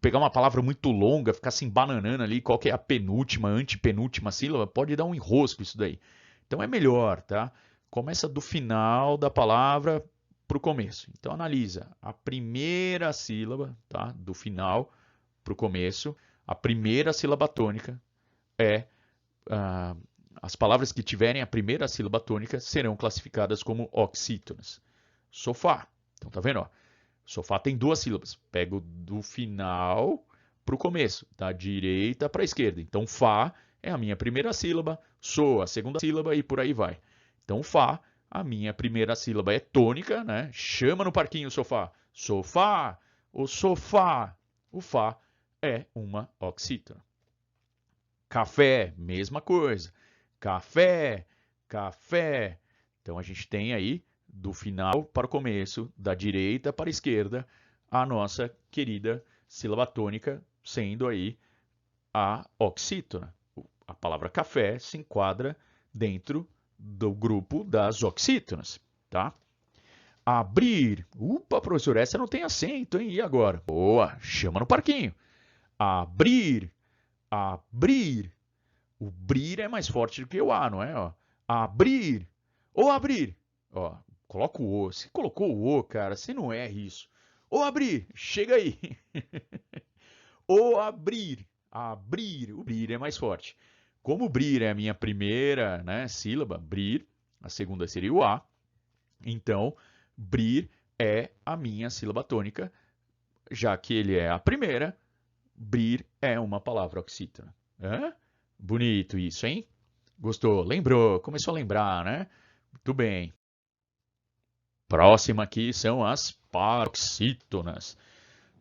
pegar uma palavra muito longa, ficar se embananando ali, qual que é a penúltima, antepenúltima sílaba, pode dar um enrosco isso daí. Então é melhor, tá? Começa do final da palavra para o começo. Então analisa a primeira sílaba, tá? Do final para o começo. A primeira sílaba tônica é ah, as palavras que tiverem a primeira sílaba tônica serão classificadas como oxítonas. Sofá. Então tá vendo? Ó? Sofá tem duas sílabas. Pego do final para o começo, da direita para a esquerda. Então, Fá é a minha primeira sílaba, Sou a segunda sílaba e por aí vai. Então, Fá, a minha primeira sílaba é tônica, né? Chama no parquinho o sofá. Sofá, o sofá. O Fá é uma oxítona. Café, mesma coisa. Café, café. Então, a gente tem aí do final para o começo, da direita para a esquerda, a nossa querida sílaba tônica, sendo aí a oxítona. A palavra café se enquadra dentro do grupo das oxítonas, tá? Abrir. Upa, professor, essa não tem acento, hein? E agora? Boa, chama no parquinho. Abrir, abrir. O brir é mais forte do que o A, não é? Ó. Abrir. Ou abrir. Ó, coloca o O. Se colocou o O, cara, você não erra isso. Ou abrir, chega aí. Ou abrir, abrir. O brir é mais forte. Como brir é a minha primeira, né, sílaba, brir, a segunda seria o A. Então, brir é a minha sílaba tônica, já que ele é a primeira, brir é uma palavra oxítona. Hã? Bonito isso, hein? Gostou? Lembrou? Começou a lembrar, né? Muito bem. Próxima aqui são as paroxítonas.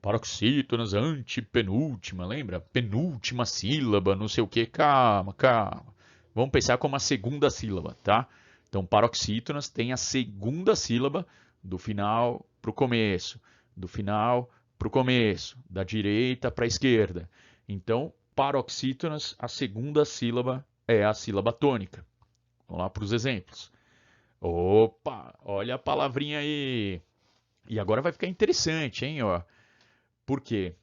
Paroxítonas, antepenúltima, lembra? Penúltima sílaba, não sei o que. Calma, calma. Vamos pensar como a segunda sílaba, tá? Então, paroxítonas tem a segunda sílaba do final para o começo, do final para o começo, da direita para a esquerda. Então, paroxítonas, a segunda sílaba é a sílaba tônica. Vamos lá para os exemplos. Opa, olha a palavrinha aí. E agora vai ficar interessante, hein? Ó. Por quê?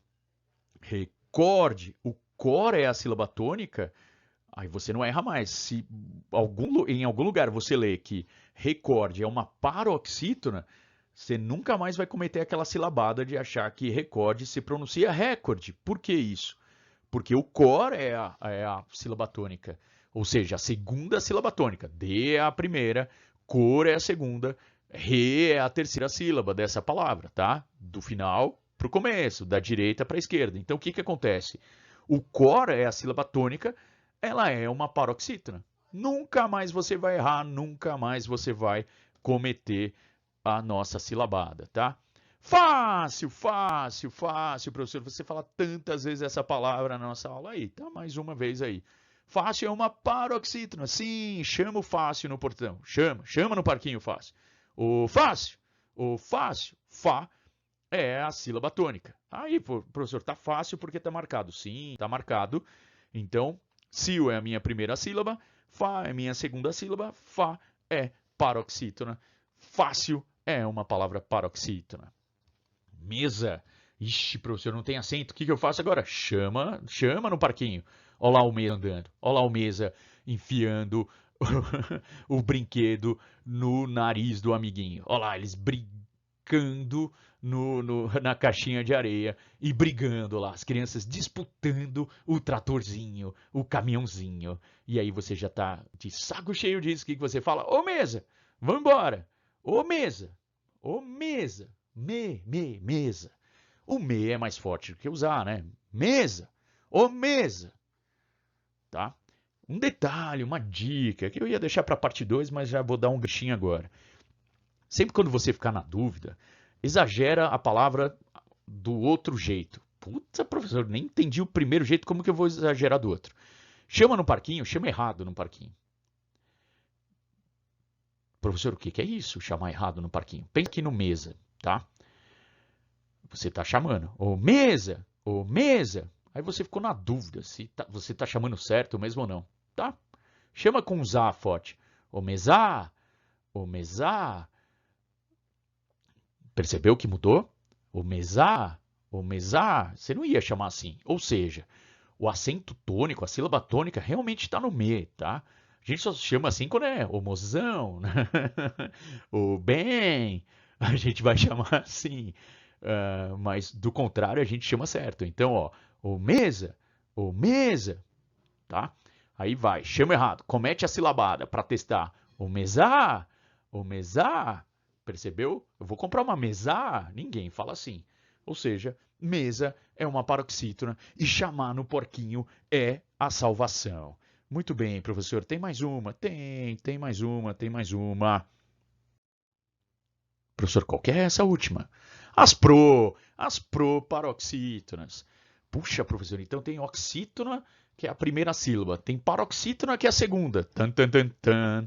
Recorde, o cor é a sílaba tônica, aí você não erra mais. Se em algum lugar você lê que recorde é uma paroxítona, você nunca mais vai cometer aquela silabada de achar que recorde se pronuncia recorde. Por que isso? Porque o cor é a sílaba tônica, ou seja, a segunda sílaba tônica. D é a primeira, cor é a segunda, re é a terceira sílaba dessa palavra, tá? Do final para o começo, da direita para a esquerda. Então o que, que acontece? O cor é a sílaba tônica, ela é uma paroxítona. Nunca mais você vai errar, nunca mais você vai cometer a nossa silabada, tá? Fácil, fácil, fácil, professor. Você fala tantas vezes essa palavra na nossa aula aí, tá? Mais uma vez aí. Fácil é uma paroxítona. Sim, chama o fácil no portão. Chama no parquinho fácil. O fácil, fá é a sílaba tônica. Aí, professor, tá fácil porque tá marcado. Sim, tá marcado. Então, sil é a minha primeira sílaba, fá é a minha segunda sílaba, fá é paroxítona. Fácil é uma palavra paroxítona. Mesa. Ixi, professor, não tem acento. O que eu faço agora? Chama no parquinho. Olha lá o mesa andando. Olha lá o mesa enfiando o brinquedo no nariz do amiguinho. Olha lá, eles brincando na caixinha de areia e brigando lá. As crianças disputando o tratorzinho, o caminhãozinho. E aí você já tá de saco cheio disso. O que você fala? Ô mesa, vamos embora. Ô mesa, ô mesa. Mesa. O me é mais forte do que usar, né? Mesa. Ô mesa. Tá? Um detalhe, uma dica, que eu ia deixar para a parte 2, mas já vou dar um ganchinho agora. Sempre quando você ficar na dúvida, exagera a palavra do outro jeito. Puta, professor, nem entendi o primeiro jeito, como que eu vou exagerar do outro? Chama no parquinho, chama errado no parquinho. Professor, o que é isso? Chamar errado no parquinho. Pensa aqui no mesa, tá? Você está chamando. Ô mesa! Ô mesa! Aí você ficou na dúvida se você está chamando certo mesmo ou não. Tá? Chama com zá forte. Ô mesá! Ô mesá! Percebeu que mudou? Ô mesá! Ô mesá! Você não ia chamar assim. Ou seja, o acento tônico, a sílaba tônica realmente está no me, tá? A gente só chama assim quando é o mozão, né? O bem, a gente vai chamar assim. Mas do contrário a gente chama certo. Então, ó, o mesa, tá? Aí vai, chama errado, comete a silabada para testar. O mesá, percebeu? Eu vou comprar uma mesá? Ninguém fala assim. Ou seja, mesa é uma paroxítona e chamar no porquinho é a salvação. Muito bem, professor. Tem mais uma? Tem mais uma, tem mais uma. Professor, qual que é essa última? As proparoxítonas. Puxa, professor, então tem oxítona, que é a primeira sílaba. Tem paroxítona, que é a segunda. Tan, tan, tan, tan.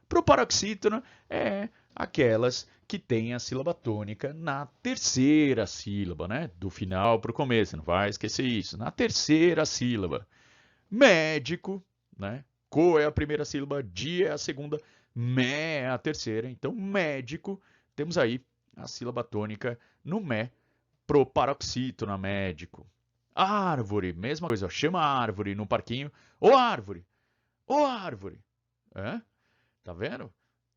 Proparoxítona é aquelas que têm a sílaba tônica na terceira sílaba, né? Do final para o começo, não vai esquecer isso. Na terceira sílaba. Médico, né? Co é a primeira sílaba, di é a segunda, mé é a terceira. Então, médico, temos aí a sílaba tônica no mé, proparoxítona, médico. Árvore, mesma coisa, chama a árvore no parquinho. Ô árvore, ô árvore. Hã? Tá vendo?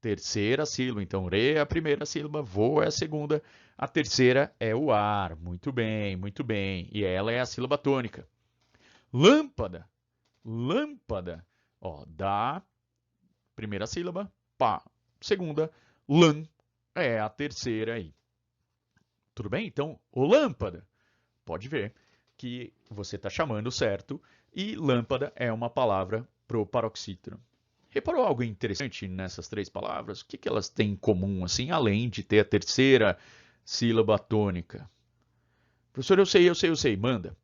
terceira sílaba. Então, re é a primeira sílaba, vo é a segunda, a terceira é o ar. Muito bem, muito bem. E ela é a sílaba tônica. Lâmpada, lâmpada. Ó, da primeira sílaba, pá, segunda, lã é a terceira aí. Tudo bem? Então, o lâmpada, pode ver que você está chamando certo e lâmpada é uma palavra proparoxítona. Reparou algo interessante nessas três palavras? O que elas têm em comum, assim, além de ter a terceira sílaba tônica? Professor, eu sei, manda.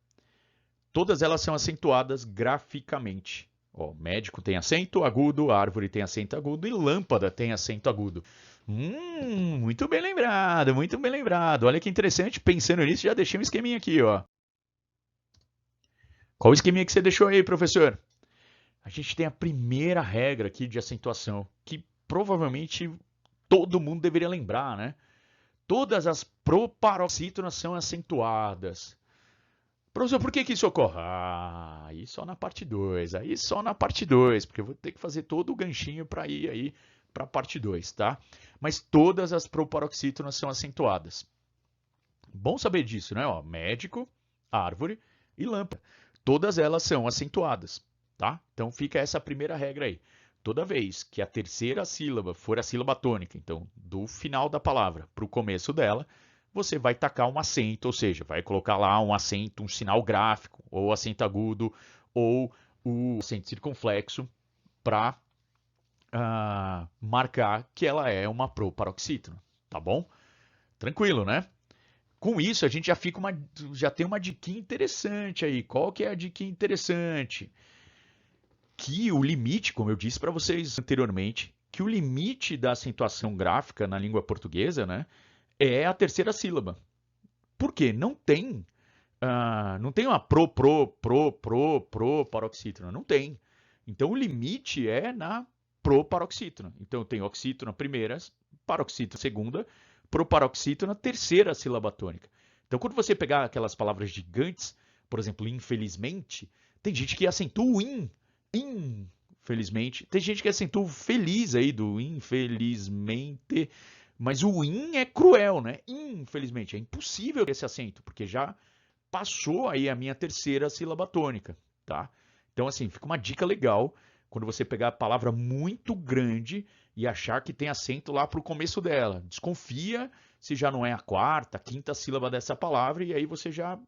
Todas elas são acentuadas graficamente. Ó, médico tem acento agudo, árvore tem acento agudo e lâmpada tem acento agudo. Muito bem lembrado, muito bem lembrado. Olha que interessante, pensando nisso, já deixei um esqueminha aqui, ó. Qual o esqueminha que você deixou aí, professor? A gente tem a primeira regra aqui de acentuação, que provavelmente todo mundo deveria lembrar, né? Todas as proparoxítonas são acentuadas. Professor, por que isso ocorre? Ah, aí só na parte 2, aí só na parte 2, porque eu vou ter que fazer todo o ganchinho para ir aí para a parte 2, tá? Mas todas as proparoxítonas são acentuadas. Bom saber disso, né? Ó, médico, árvore e lâmpada. Todas elas são acentuadas, tá? Então fica essa primeira regra aí. Toda vez que a terceira sílaba for a sílaba tônica, então do final da palavra para o começo dela, você vai tacar um acento, ou seja, vai colocar lá um acento, um sinal gráfico, ou acento agudo, ou o acento circunflexo, para marcar que ela é uma proparoxítona, tá bom? Tranquilo, né? Com isso, a gente já tem uma diquinha interessante aí. Qual que é a diquinha interessante? Que o limite, como eu disse para vocês anteriormente, que o limite da acentuação gráfica na língua portuguesa, né, é a terceira sílaba. Por quê? Não tem uma paroxítona. Não tem. Então, o limite é na proparoxítona. Então, tem oxítona primeira, paroxítona segunda, proparoxítona terceira sílaba tônica. Então, quando você pegar aquelas palavras gigantes, por exemplo, infelizmente, tem gente que acentua o infelizmente. Tem gente que acentua o feliz aí do infelizmente, mas o in é cruel, né? Infelizmente, é impossível esse acento, porque já passou aí a minha terceira sílaba tônica, tá? Então, assim, fica uma dica legal quando você pegar a palavra muito grande e achar que tem acento lá para o começo dela. Desconfia se já não é a quarta, a quinta sílaba dessa palavra e aí você já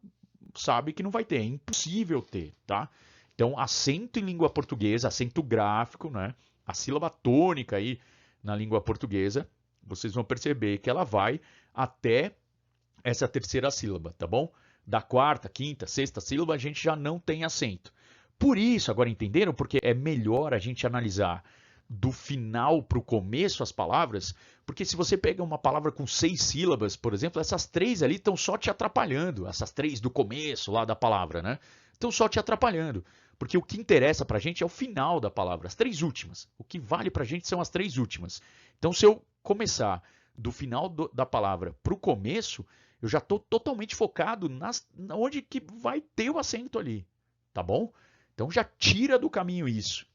sabe que não vai ter. É impossível ter, tá? Então, acento em língua portuguesa, acento gráfico, né? A sílaba tônica aí na língua portuguesa, vocês vão perceber que ela vai até essa terceira sílaba, tá bom? Da quarta, quinta, sexta sílaba, a gente já não tem acento. Por isso, agora entenderam? Porque é melhor a gente analisar do final para o começo as palavras, porque se você pega uma palavra com 6 sílabas, por exemplo, essas 3 ali estão só te atrapalhando, essas 3 do começo lá da palavra, né? Estão só te atrapalhando, porque o que interessa para a gente é o final da palavra, as 3 últimas. O que vale para a gente são as 3 últimas. Então, se eu começar do final da palavra para o começo, eu já estou totalmente focado onde que vai ter o acento ali, tá bom? Então já tira do caminho isso.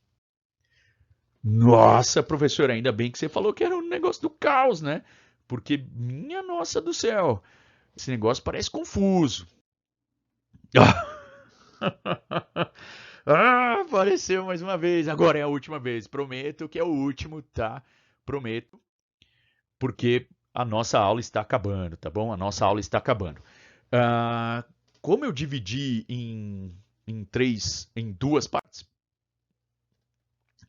Nossa, professor, ainda bem que você falou que era um negócio do caos, né? Porque, minha nossa do céu, esse negócio parece confuso. Apareceu mais uma vez. Agora é a última vez. Prometo que é o último, tá? Prometo. Porque a nossa aula está acabando, tá bom? A nossa aula está acabando. Ah, como eu dividi em duas partes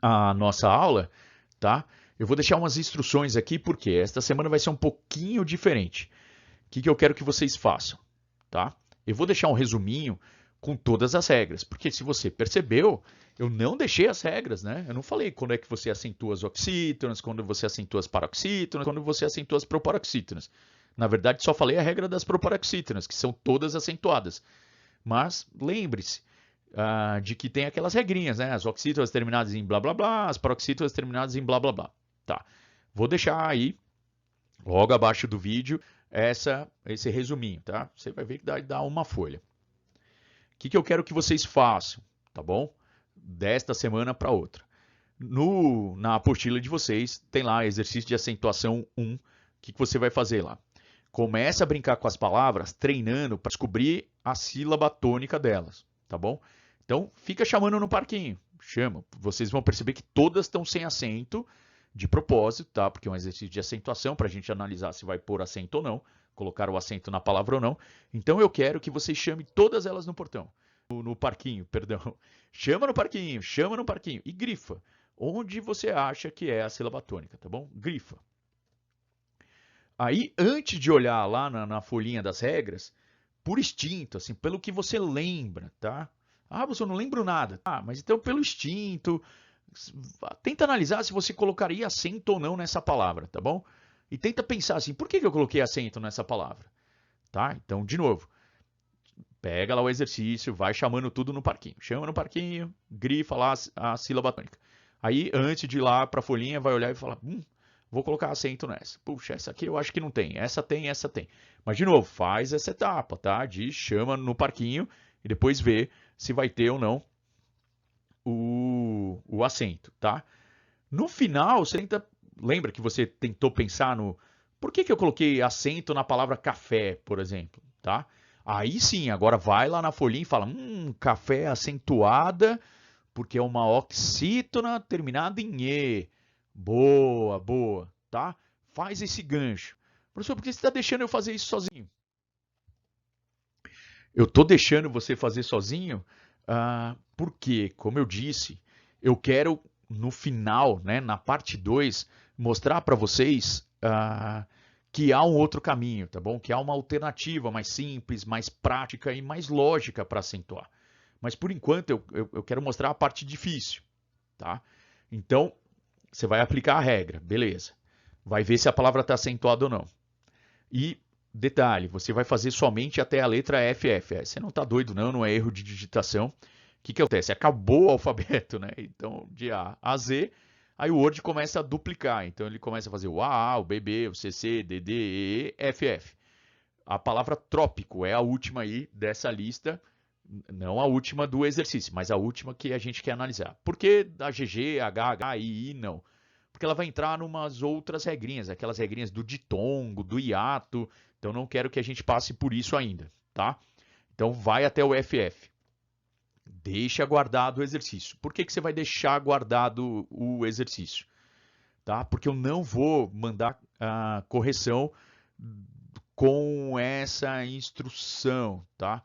a nossa aula, tá? Eu vou deixar umas instruções aqui, porque esta semana vai ser um pouquinho diferente. O que eu quero que vocês façam, tá? Eu vou deixar um resuminho com todas as regras, porque se você percebeu, eu não deixei as regras, né? Eu não falei quando é que você acentua as oxítonas, quando você acentua as paroxítonas, quando você acentua as proparoxítonas. Na verdade, só falei a regra das proparoxítonas, que são todas acentuadas. Mas lembre-se de que tem aquelas regrinhas, né? As oxítonas terminadas em blá blá blá, as paroxítonas terminadas em blá blá blá. Tá. Vou deixar aí, logo abaixo do vídeo, esse resuminho, tá? Você vai ver que dá uma folha. O que eu quero que vocês façam, tá bom? Desta semana para outra. Na apostila de vocês, tem lá exercício de acentuação 1. O que você vai fazer lá? Começa a brincar com as palavras, treinando para descobrir a sílaba tônica delas, tá bom? Então, fica chamando no parquinho. Chama. Vocês vão perceber que todas estão sem acento, de propósito, tá? Porque é um exercício de acentuação para a gente analisar se vai pôr acento ou não, colocar o acento na palavra ou não. Então, eu quero que vocês chamem todas elas no portão. No parquinho, perdão. Chama no parquinho e grifa. Onde você acha que é a sílaba tônica, tá bom? Grifa. Aí, antes de olhar lá na folhinha das regras, por instinto, assim, pelo que você lembra, tá? Ah, você não lembra nada. Ah, mas então pelo instinto, tenta analisar se você colocaria acento ou não nessa palavra, tá bom? E tenta pensar assim, por que eu coloquei acento nessa palavra? Tá? Então, de novo, pega lá o exercício, vai chamando tudo no parquinho. Chama no parquinho, grifa lá a sílaba tônica. Aí, antes de ir lá para a folhinha, vai olhar e falar, vou colocar acento nessa. Puxa, essa aqui eu acho que não tem. Essa tem, essa tem. Mas, de novo, faz essa etapa, tá? De chama no parquinho e depois vê se vai ter ou não o acento, tá? No final, você tenta... Lembra que você tentou pensar no... Por que eu coloquei acento na palavra café, por exemplo, tá? Aí sim, agora vai lá na folhinha e fala, café acentuada, porque é uma oxítona terminada em E. Boa, boa, tá? Faz esse gancho. Professor, por que você está deixando eu fazer isso sozinho? Eu estou deixando você fazer sozinho porque, como eu disse, eu quero no final, né, na parte 2, mostrar para vocês que há um outro caminho, tá bom? Que há uma alternativa mais simples, mais prática e mais lógica para acentuar. Mas por enquanto eu quero mostrar a parte difícil, tá? Então, você vai aplicar a regra, beleza. Vai ver se a palavra está acentuada ou não. E, detalhe, você vai fazer somente até a letra FF. Você não está doido não é erro de digitação. O que acontece? Acabou o alfabeto, né? Então, de A a Z, aí o Word começa a duplicar. Então, ele começa a fazer o AA, o BB, o CC, DD, EE, FF. A palavra trópico é a última aí dessa lista, não a última do exercício, mas a última que a gente quer analisar. Por que a GG, HH, II não? Porque ela vai entrar em umas outras regrinhas, aquelas regrinhas do ditongo, do hiato. Então não quero que a gente passe por isso ainda, tá? Então vai até o FF. Deixa guardado o exercício. Por que você vai deixar guardado o exercício? Tá? Porque eu não vou mandar a correção com essa instrução, tá?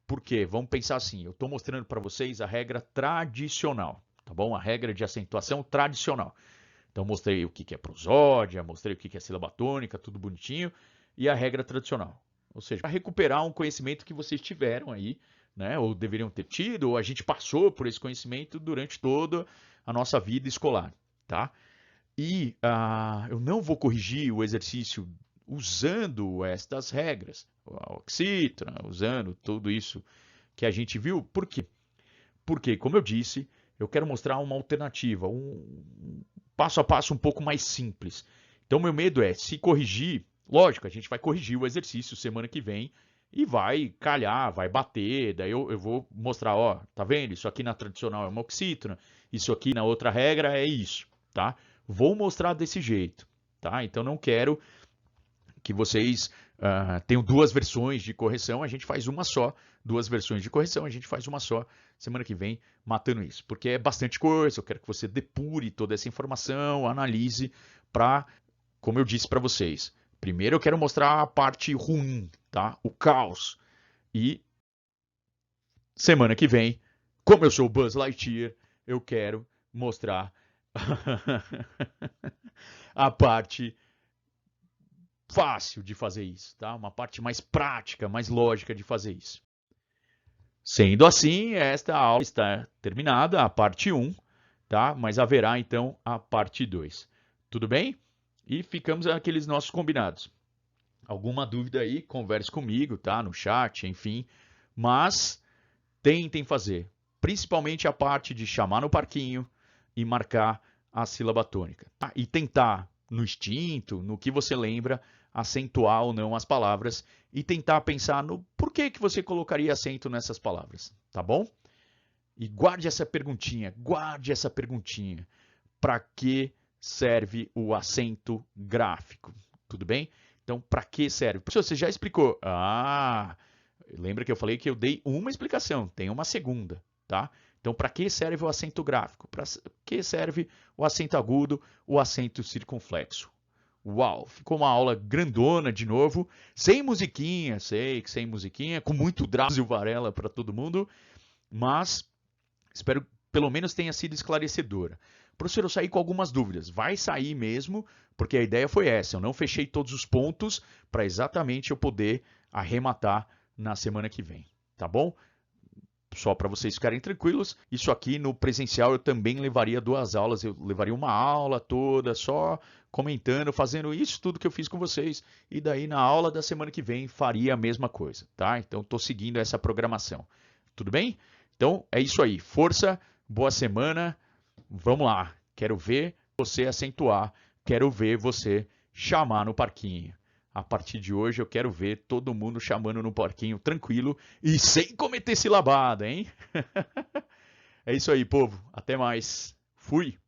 Por quê? Vamos pensar assim, eu estou mostrando para vocês a regra tradicional, tá bom? A regra de acentuação tradicional. Então mostrei o que é prosódia, mostrei o que é sílaba tônica, tudo bonitinho, e a regra tradicional. Ou seja, para recuperar um conhecimento que vocês tiveram aí, né? Ou deveriam ter tido, ou a gente passou por esse conhecimento durante toda a nossa vida escolar, tá? E eu não vou corrigir o exercício usando estas regras, a oxítona, usando tudo isso que a gente viu. Por quê? Porque, como eu disse, eu quero mostrar uma alternativa, um passo a passo um pouco mais simples. Então, meu medo é, se corrigir, lógico, a gente vai corrigir o exercício semana que vem e vai calhar, vai bater, daí eu vou mostrar, ó, tá vendo? Isso aqui na tradicional é uma oxítona, isso aqui na outra regra é isso, tá? Vou mostrar desse jeito, tá? Então, não quero que vocês tenham duas versões de correção, a gente faz uma só. Duas versões de correção, a gente faz uma só semana que vem, matando isso. Porque é bastante coisa, eu quero que você depure toda essa informação, analise para, como eu disse para vocês, primeiro eu quero mostrar a parte ruim, tá? O caos. E semana que vem, como eu sou o Buzz Lightyear, eu quero mostrar a parte fácil de fazer isso, tá? Uma parte mais prática, mais lógica de fazer isso. Sendo assim, esta aula está terminada, a parte 1, tá? Mas haverá então a parte 2. Tudo bem? E ficamos aqueles nossos combinados. Alguma dúvida aí, converse comigo, tá? No chat, enfim. Mas tentem fazer, principalmente a parte de chamar no parquinho e marcar a sílaba tônica. Tá? E tentar, no instinto, no que você lembra, acentuar ou não as palavras e tentar pensar no porquê que você colocaria acento nessas palavras, tá bom? E guarde essa perguntinha, guarde essa perguntinha. para que serve o acento gráfico. Tudo bem? Então, para que serve? Professor, você já explicou. Lembra que eu falei que eu dei uma explicação, tem uma segunda, tá? Então, para que serve o acento gráfico? Para que serve o acento agudo, o acento circunflexo? Uau, ficou uma aula grandona de novo, sem musiquinha, sei que sem musiquinha, com muito Drauzio Varela para todo mundo, mas espero que pelo menos tenha sido esclarecedora. Professor, eu saí com algumas dúvidas. Vai sair mesmo, porque a ideia foi essa. Eu não fechei todos os pontos para exatamente eu poder arrematar na semana que vem, tá bom? Só para vocês ficarem tranquilos, isso aqui no presencial eu também levaria 2 aulas, eu levaria uma aula toda, só comentando, fazendo isso tudo que eu fiz com vocês, e daí na aula da semana que vem faria a mesma coisa, tá? Então estou seguindo essa programação. Tudo bem? Então é isso aí, força, boa semana, vamos lá, quero ver você acentuar, quero ver você chamar no parquinho. A partir de hoje eu quero ver todo mundo chamando no parquinho tranquilo e sem cometer cilabada, hein? É isso aí, povo. Até mais. Fui.